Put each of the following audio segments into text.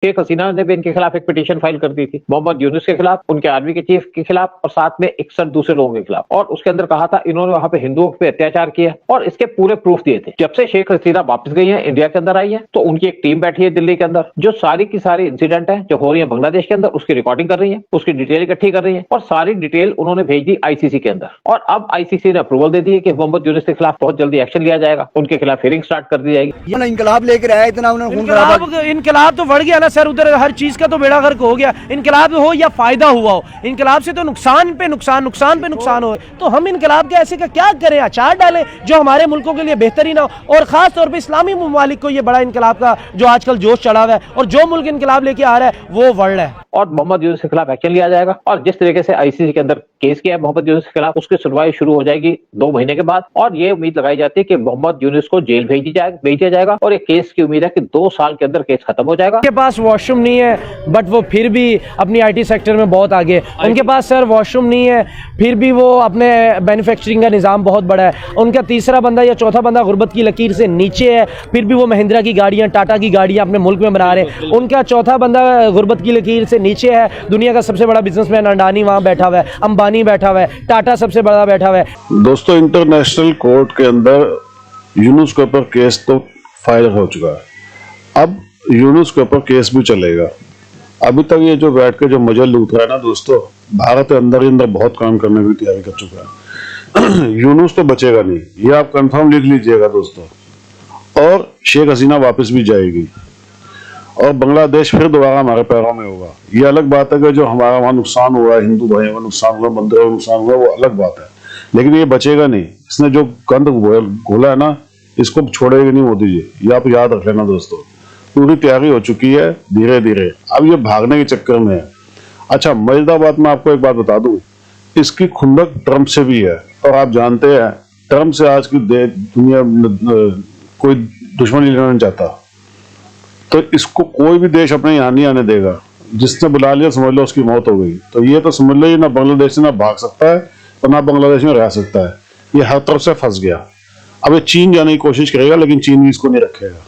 शेख हसीना ने भी इनके खिलाफ एक पिटीशन फाइल कर दी थी, मोहम्मद यूनुस के खिलाफ, उनके आर्मी के चीफ के खिलाफ और साथ में 61 दूसरे लोगों के खिलाफ। और उसके अंदर कहा था इन्होंने वहां पे हिंदुओं पे अत्याचार किया और इसके पूरे प्रूफ दिए थे। जब से शेख हसीना वापस गई है, इंडिया के अंदर आई है, तो उनकी एक टीम बैठी है दिल्ली के अंदर जो सारी की सारी इंसिडेंट है जो हो रही है बांग्लादेश के अंदर, उसकी रिकॉर्डिंग कर रही है, उसकी डिटेल इकट्ठी कर रही है और सारी डिटेल उन्होंने भेज दी आईसीसी के अंदर। और अब आईसीसी ने अप्रूवल दे दी है कि मोहम्मद यूनुस के खिलाफ बहुत जल्दी एक्शन लिया जाएगा, उनके खिलाफ हियरिंग स्टार्ट कर दी जाएगी। इनकलाब लेकर आया इतना उन्होंने खून खराबा। इनकलाब तो बढ़ गया ना सर, उधर हर चीज का तो बेड़ा गर्क हो गया। इनकलाब हो या फायदा हुआ हो, इनकलाब से तो नुकसान पे नुकसान, नुकसान पे नुकसान हो, तो हम इनकलाब के ऐसे का क्या करें, अचार डालें जो हमारे मुल्कों के लिए बेहतरीन हो। और खास तौर पे इस्लामी ममालिक को ये बड़ा इनकलाब का जो आजकल जोश चढ़ा हुआ है और जो मुल्क इनकलाब लेके आ रहा है वो वर्ल्ड है। और मोहम्मद यूनुस के खिलाफ एक्शन लिया जाएगा। और जिस तरीके से आईसीसी के अंदर केस किया है मोहम्मद यूनुस के खिलाफ, उसकी सुनवाई शुरू हो जाएगी 2 महीने के बाद। और ये उम्मीद लगाई जाती है कि मोहम्मद यूनुस को जेल भेजा जाएगा और एक केस की उम्मीद है कि 2 साल के अंदर केस खत्म हो जाएगा। उनके पास वॉशरूम नहीं है बट वो फिर भी अपनी आईटी सेक्टर में बहुत आगे। उनके पास सर वॉशरूम नहीं है फिर भी वो अपने मैन्युफैक्चरिंग का निज़ाम बहुत बड़ा है। उनका तीसरा बंदा या चौथा बंदा गुर्बत की लकीर से नीचे है, फिर भी वो महिंद्रा की गाड़ियाँ, टाटा की गाड़ियाँ अपने मुल्क में बना रहे। उनका चौथा बंदा गुर्बत की लकीर से नीचे है, दुनिया का सबसे बड़ा बिजनेसमैन अडानी वहाँ बैठा हुआ है, अंबानी बैठा हुआ है, टाटा सबसे बड़ा बैठा हुआ है। दोस्तों, इंटरनेशनल कोर्ट के अंदर यूनुस के ऊपर केस तो फाइल हो चुका है, अब यूनुस के ऊपर केस भी चलेगा। अभी तक ये जो बैठ के जो मजे लूट रहा है ना दोस्तों, भारत के अंदर ही अंदर बहुत काम करने की तैयारी कर चुका है। यूनुस तो बचेगा नहीं, ये आप कंफर्म लिख लीजिएगा दोस्तों। और शेख हसीना वापस भी जाएगी और बांग्लादेश फिर दोबारा हमारे पैरों में होगा। ये अलग बात है कि जो हमारा वहाँ नुकसान हुआ, हिंदू भाइयों का नुकसान हुआ, मंदिरों का नुकसान हुआ, वो अलग बात है, लेकिन ये बचेगा नहीं। इसने जो गंद घोला है ना, इसको छोड़ेगा नहीं मोदी जी, ये आप याद रख लेना दोस्तों। पूरी तैयारी हो चुकी है धीरे धीरे, अब ये भागने के चक्कर में है। अच्छा, मजेदार बात मैं आपको एक बात बता दूं, इसकी खुंदक ट्रंप से भी है। और आप जानते हैं ट्रंप से आज की दुनिया कोई दुश्मनी लेना नहीं चाहता, तो इसको कोई भी देश अपने यहाँ नहीं आने देगा। जिसने बुला लिया समझ लो उसकी मौत हो गई। तो ये तो समझ लो ये ना बांग्लादेश से ना भाग सकता है और ना बांग्लादेश में रह सकता है, ये हर तरफ से फंस गया। अब ये चीन जाने की कोशिश करेगा लेकिन चीन भी इसको नहीं रखेगा।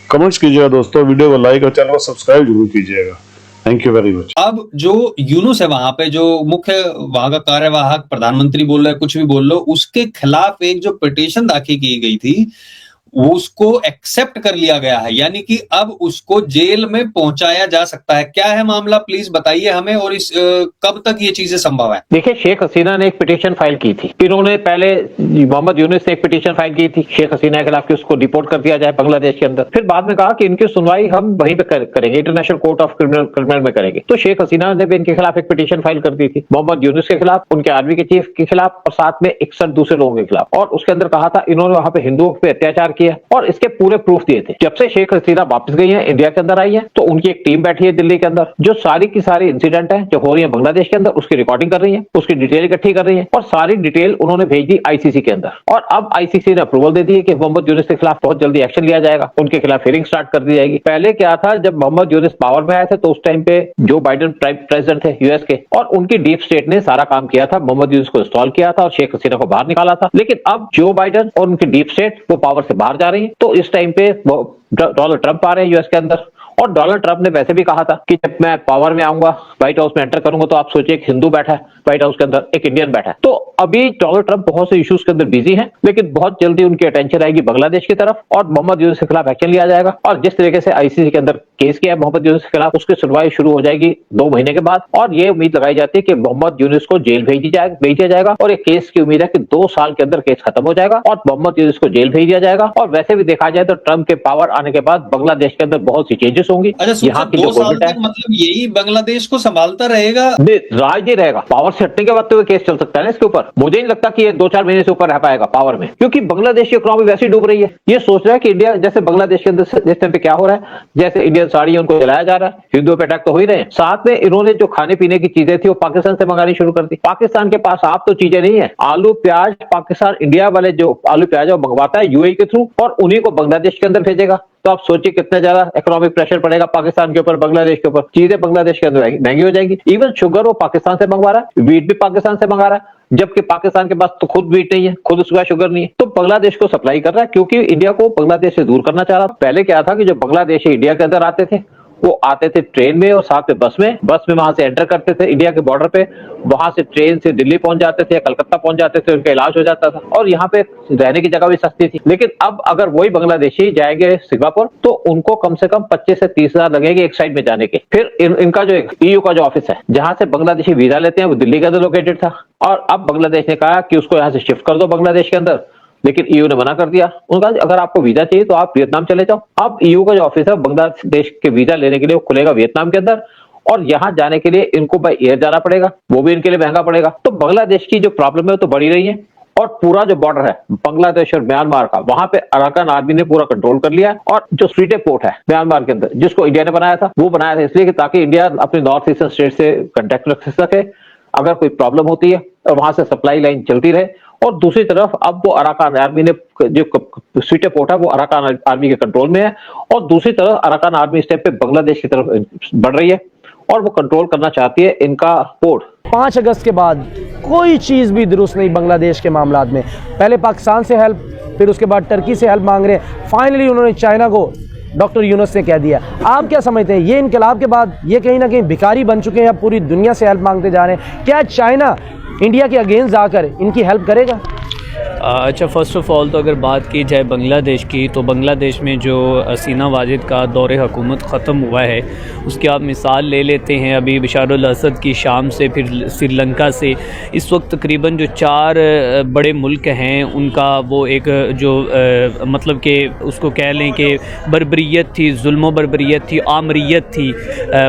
कमेंट्स कीजिएगा दोस्तों, वीडियो को लाइक और चैनल को सब्सक्राइब जरूर कीजिएगा। Thank you very much. अब जो यूनुस है वहां पे, जो मुख्य वहां का कार्यवाहक प्रधानमंत्री बोल रहे, कुछ भी बोल लो, उसके खिलाफ एक जो पिटीशन दाखिल की गई थी उसको एक्सेप्ट कर लिया गया है, यानी कि अब उसको जेल में पहुंचाया जा सकता है। क्या है मामला, प्लीज बताइए हमें, और इस कब तक ये चीजें संभव है? देखिए, शेख हसीना ने एक पिटीशन फाइल की थी। इन्होंने पहले मोहम्मद यूनुस से एक पिटीशन फाइल की थी शेख हसीना के खिलाफ कि उसको डिपोर्ट कर दिया जाए बांग्लादेश के अंदर। फिर बाद में कहा कि इनकी सुनवाई हम वहीं पे करेंगे, इंटरनेशनल कोर्ट ऑफ क्रिमिनल में करेंगे। तो शेख हसीना ने भी इनके खिलाफ एक पिटीशन फाइल कर दी थी, मोहम्मद यूनुस के खिलाफ, उनके आर्मी के चीफ के खिलाफ और साथ में 61 दूसरे लोगों के खिलाफ। और उसके अंदर कहा था इन्होंने वहां पे हिंदुओं पे अत्याचार किया और इसके पूरे प्रूफ दिए थे। जब से शेख हसीना वापस गई है, इंडिया के अंदर आई है, तो उनकी एक टीम बैठी है दिल्ली के अंदर जो सारी की सारी इंसिडेंट है जो हो रही है बांग्लादेश के अंदर, उसकी रिकॉर्डिंग कर रही है, उसकी डिटेल इकट्ठी कर रही है और सारी डिटेल उन्होंने भेज दी आईसीसी के अंदर। और अब आईसीसी ने अप्रूवल दे दी है कि मोहम्मद यूनुस के खिलाफ बहुत जल्दी एक्शन लिया जाएगा, उनके खिलाफ हियरिंग स्टार्ट कर दी जाएगी। पहले क्या था, जब मोहम्मद यूनुस पावर में आए थे तो उस टाइम पे जो बाइडेन प्रेसिडेंट थे यूएस के, और उनकी डीप स्टेट ने सारा काम किया था, मोहम्मद यूनुस को इंस्टॉल किया था और शेख हसीना को बाहर निकाला था। लेकिन अब जो बाइडेन और उनकी डीप स्टेट वो पावर से बाहर जा रही है, तो इस टाइम पे डोनाल्ड ट्रंप आ रहे हैं यूएस के अंदर। और डोनाल्ड ट्रंप ने वैसे भी कहा था कि जब मैं पावर में आऊंगा, व्हाइट हाउस में एंटर करूंगा, तो आप सोचिए एक हिंदू बैठा है व्हाइट हाउस के अंदर, एक इंडियन बैठा है। तो अभी डोनाल्ड ट्रंप बहुत से इश्यूज के अंदर बिजी हैं, लेकिन बहुत जल्दी उनकी अटेंशन आएगी बांग्लादेश की तरफ और मोहम्मद यूनुस के खिलाफ एक्शन लिया जाएगा। और जिस तरीके से आईसीसी के अंदर केस किया है मोहम्मद यूनुस के खिलाफ, उसकी सुनवाई शुरू हो जाएगी 2 महीने के बाद। और ये उम्मीद लगाई जाती है कि मोहम्मद यूनुस को जेल भेजा जाएगा और एक केस की उम्मीद है कि 2 साल के अंदर केस खत्म हो जाएगा और मोहम्मद यूनुस को जेल भेज दिया जाएगा। और वैसे भी देखा जाए तो ट्रंप के पावर आने के बाद बांग्लादेश के अंदर बहुत सी चेंजेस होंगी। यहाँ 2 साल तक मतलब यही बांग्लादेश को संभालता रहेगा, राज ही रहेगा। पावर से हटने के बाद तो केस चल सकता है ना इसके ऊपर। मुझे नहीं लगता कि ये 2-4 महीने से ऊपर रह पाएगा पावर में, क्योंकि बांग्लादेश की इकोनॉमी वैसे ही डूब रही है। ये सोच रहा है कि इंडिया जैसे बांग्लादेश के अंदर जिस टाइम पे क्या हो रहा है, जैसे इंडियन साड़ी है उनको जलाया जा रहा है, हिंदुओं पे अटैक तो हो ही रहे हैं। साथ में इन्होंने जो खाने पीने की चीजें थी वो पाकिस्तान से मंगानी शुरू कर दी। पाकिस्तान के पास आप तो चीजें नहीं है, आलू प्याज पाकिस्तान इंडिया वाले जो आलू प्याज है वो मंगवाता है यूएई के थ्रू और उन्हीं को बांग्लादेश के अंदर भेजेगा। तो आप सोचिए कितना ज्यादा इकोनॉमिक प्रेशर पड़ेगा पाकिस्तान के ऊपर, बांग्लादेश के ऊपर। चीजें बांग्लादेश के अंदर महंगी हो जाएंगी। इवन शुगर वो पाकिस्तान से मंगवा रहा है, वीट भी पाकिस्तान से मंगा रहा है, जबकि पाकिस्तान के पास तो खुद वीट नहीं है, खुद उसका शुगर नहीं है, तो बांग्लादेश को सप्लाई कर रहा है, क्योंकि इंडिया को बांग्लादेश से दूर करना चाह रहा था। पहले क्या था कि जो बांग्लादेशी इंडिया के अंदर आते थे वो आते थे ट्रेन में और साथ में बस में वहां से एंटर करते थे इंडिया के बॉर्डर पे, वहां से ट्रेन से दिल्ली पहुंच जाते थे या कलकत्ता पहुंच जाते थे, उनका इलाज हो जाता था और यहाँ पे रहने की जगह भी सस्ती थी। लेकिन अब अगर वही बांग्लादेशी जाएंगे सिंगापुर तो उनको कम से कम 25 से 30 हजार लगेंगे एक साइड में जाने के। फिर इनका जो EU का जो ऑफिस है जहां से बांग्लादेशी वीजा लेते हैं वो दिल्ली के अंदर लोकेटेड था और अब बांग्लादेश ने कहा कि उसको यहाँ से शिफ्ट कर दो बांग्लादेश के अंदर, लेकिन EU ने मना कर दिया। उनका अगर आपको वीजा चाहिए तो आप वियतनाम चले जाओ। अब EU का जो ऑफिस है बांग्लादेश के वीजा लेने के लिए वो खुलेगा वियतनाम के अंदर और यहाँ जाने के लिए इनको बाय एयर जाना पड़ेगा, वो भी इनके लिए महंगा पड़ेगा। तो बांग्लादेश की जो प्रॉब्लम है तो बढ़ी रही है और पूरा जो बॉर्डर है बांग्लादेश और म्यांमार का, वहां पे अराकान आर्मी ने पूरा कंट्रोल कर लिया है। और जो स्ट्रीटे पोर्ट है म्यांमार के अंदर जिसको इंडिया ने बनाया था, वो बनाया था इसलिए कि ताकि इंडिया अपने नॉर्थ ईस्टर्न स्टेट से कांटेक्ट रख सके अगर कोई प्रॉब्लम होती है और वहां से सप्लाई लाइन चलती रहे। और दूसरी तरफ अब वो अराकान आर्मी ने जो स्ट्रीटे पोर्ट है वो अराकान आर्मी के कंट्रोल में है और दूसरी तरफ अराकान आर्मी इस टाइम पे बांग्लादेश की तरफ बढ़ रही है और वो कंट्रोल करना चाहती है इनका पोर्ट। 5 अगस्त के बाद कोई चीज़ भी दुरुस्त नहीं बांग्लादेश के मामलात में। पहले पाकिस्तान से हेल्प, फिर उसके बाद टर्की से हेल्प मांग रहे हैं, फाइनली उन्होंने चाइना को डॉक्टर यूनुस ने कह दिया। आप क्या समझते हैं ये इनकलाब के बाद ये कहीं ना कहीं भिखारी बन चुके हैं या पूरी दुनिया से हेल्प मांगते जा रहे हैं? क्या चाइना इंडिया के अगेंस्ट जाकर इनकी हेल्प करेगा? अच्छा, फ़र्स्ट ऑफ़ ऑल तो अगर बात की जाए बांग्लादेश की, तो बांग्लादेश में जो हसीना वाजिद का दौरे हुकूमत ख़त्म हुआ है उसकी आप मिसाल ले लेते हैं। अभी बशारुल असद की शाम से, फिर श्रीलंका से, इस वक्त तकरीबन जो 4 बड़े मुल्क हैं उनका वो एक जो मतलब कि उसको कह लें कि बर्बरियत थी, जुल्म बर्बरियत थी, आमरियत थी,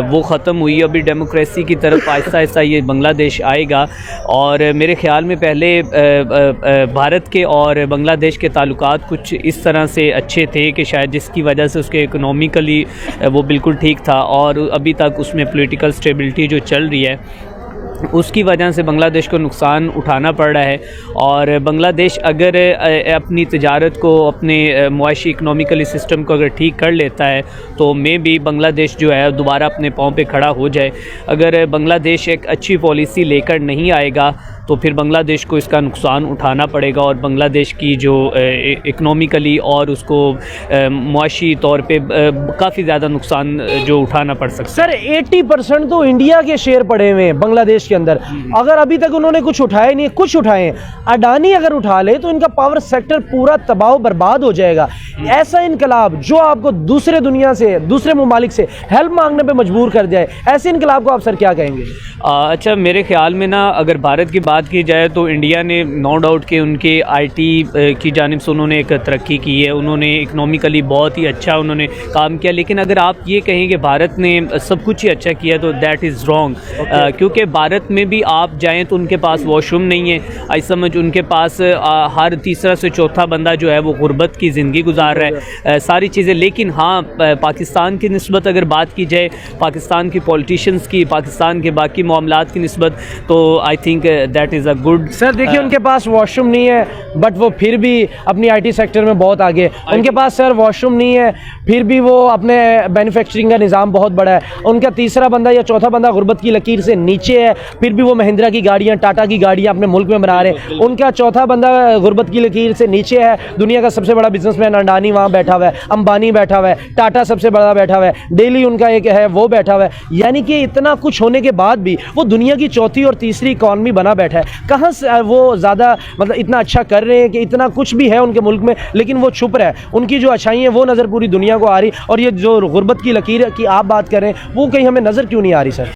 वो ख़त्म हुई। अभी डेमोक्रेसी की तरफ आहिस्ता आहिस्ता ये बांग्लादेश आएगा और मेरे ख़्याल में पहले भारत के और बांग्लादेश के ताल्लुकात कुछ इस तरह से अच्छे थे कि शायद जिसकी वजह से उसके इकोनॉमिकली वो बिल्कुल ठीक था और अभी तक उसमें पॉलिटिकल स्टेबिलिटी जो चल रही है उसकी वजह से बांग्लादेश को नुकसान उठाना पड़ रहा है। और बांग्लादेश अगर अपनी तिजारत को, अपने मुआशी इकनॉमिकली सिस्टम को अगर ठीक कर लेता है तो मे भी बांग्लादेश जो है दोबारा अपने पाँव पे खड़ा हो जाए। अगर बांग्लादेश एक अच्छी पॉलिसी लेकर नहीं आएगा तो फिर बांग्लादेश को इसका नुकसान उठाना पड़ेगा और बांग्लादेश की जो इकनॉमिकली और उसको मुआशी तौर पे काफ़ी ज़्यादा नुकसान जो उठाना पड़ सकता है। सर 80% तो इंडिया के शेयर पड़े हुए हैं बांग्लादेश के अंदर, अगर अभी तक उन्होंने कुछ उठाए नहीं, कुछ उठाए। अडानी अगर उठा ले तो इनका पावर सेक्टर पूरा तबाह बर्बाद हो जाएगा। ऐसा इनकलाब जो आपको दूसरे दुनिया से, दूसरे ममालिक से हेल्प मांगने पे मजबूर कर जाए, ऐसे इनकलाब को आप सर क्या कहेंगे? अच्छा, मेरे ख्याल में ना अगर भारत की बात की जाए तो इंडिया ने नो डाउट कि उनके IT की जानिब से उन्होंने एक तरक्की की है, उन्होंने इकनॉमिकली बहुत ही अच्छा उन्होंने काम किया। लेकिन अगर आप ये कहें कि भारत ने सब कुछ ही अच्छा किया तो दैट इज़ रॉन्ग, क्योंकि भारत में भी आप जाएँ तो उनके पास वॉशरूम नहीं है। आई समझ उनके पास हर तीसरा से चौथा बंदा जो है वो गुर्बत की ज़िंदगी गुजार रहा है, सारी चीज़ें। लेकिन हाँ, पाकिस्तान की निस्बत अगर बात की जाए, पाकिस्तान की पॉलिटिशियंस की, पाकिस्तान के बाकी मामलात की निस्बत, तो I think that is a good. Sir देखिए उनके पास वॉशरूम नहीं है बट वो फिर भी अपनी IT सेक्टर में बहुत आगे। उनके पास सर वॉशरूम नहीं है फिर भी वो अपने मैन्युफैक्चरिंग का निज़ाम बहुत बड़ा है। उनका तीसरा बंदा या चौथा बंदा गुर्बत की लकीर से नीचे है, फिर भी वो महिंद्रा की गाड़ियाँ, टाटा की गाड़ियाँ अपने मुल्क में बना रहे हैं। उनका चौथा बंदा गुर्बत की लकीर से नीचे है, दुनिया का सबसे बड़ा बिजनेसमैन अडानी वहाँ बैठा हुआ है, अंबानी बैठा हुआ है, टाटा सबसे बड़ा बैठा हुआ है, डेली उनका एक है वो बैठा हुआ है। यानी कि इतना कुछ होने के बाद भी वो दुनिया की चौथी और तीसरी इकॉनमी बना बैठा है। कहाँ से वो ज़्यादा मतलब इतना अच्छा कर रहे हैं कि इतना कुछ भी है उनके मुल्क में, लेकिन वो छुप रहा है। उनकी जो अच्छाई है वो नज़र पूरी दुनिया को आ रही, और ये जो गुर्बत की लकीर की आप बात कर रहे हैं वो कहीं हमें नज़र क्यों नहीं आ रही सर?